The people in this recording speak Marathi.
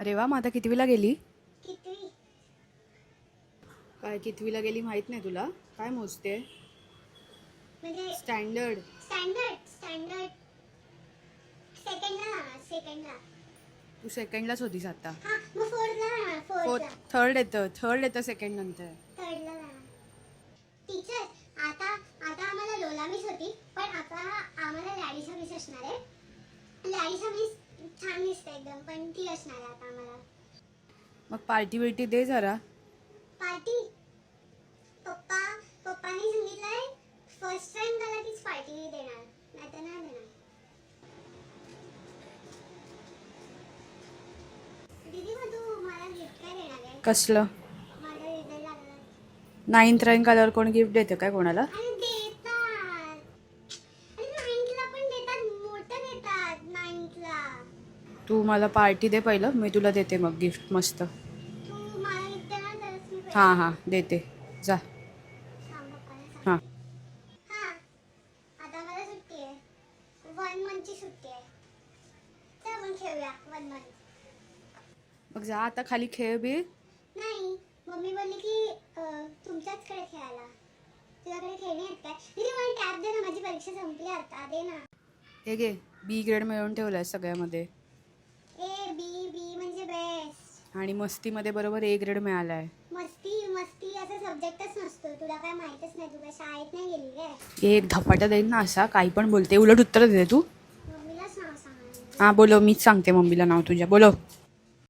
अरे वा, मग आता कितवीला गेली? कितवी? काय कितवीला गेली माहित नाही तुला? काय मोजते? म्हणजे स्टँडर्ड. स्टँडर्ड सेकंडला जाणार, सेकंडला. तू सेकंडलाच होतीस आता. हा, मग फोर्थला जाणार, फोर्थला. थर्ड येतं सेकंड नंतर. थर्डला जाणार. टीचर, आता आता आम्हाला लोला मिस होती, पण आता आम्हाला लॅडीसा मिस असणार आहे. लॅडीसा मिस छान दिसते एकदम, पण ती असणार आहे आता आम्हाला. मग पार्टी बिर्टी दे जरा. पार्टी? पप्पानी सांगितलंय फर्स्ट टाइम त्याला तीच पार्टी देणार, नाहीतर नाही देणार. दीदी, मग तू मला गिफ्ट काय देणार आहे? कसलं? माझा रिझल्ट लागला. 9th रँक आल्यावर कोण गिफ्ट देतं काय कोणाला? आणि देतात. आणि 9th ला पण देतात, मोठं देतात 9th ला. तू मला पार्टी दे पहिलं, मी तुला देते मग गिफ्ट मस्त. तू मला गिफ्ट देणार तरच मी हां हां देते, जा. सांग पप्पाला सांग. हां. हा, आता मला सुट्टी आहे. 1 मंथची सुट्टी आहे. चल आपण खेळूया 1 मंथ. मग जा आता खाली खेळ बी. नाही, मम्मी बोलली की तुमच्याचकडे खेळायला. तुझ्याकडे खेळणे आहेत काय? दीदी, मला टॅब दे ना, माझी परीक्षा संपली आता, दे ना. हे घे, बी ग्रेड मिळवून ठेवलाय सगळ्यामध्ये. ए बी बी म्हणजे बेस्ट. आणि मस्तीमध्ये बरोबर A ग्रेड मिळालाय. मस्ती असा सब्जेक्टच नसतो. तुला काय माहितच नाही, तू काय शाळेत नाही गेली काय? एक धपाटा देईन ना असा, काही पण बोलते, उलट उत्तर देते तू. मम्मीलाच नाव सांगा. हां बोलो, मीच सांगते मम्मीला नाव तुझ्या, बोलो.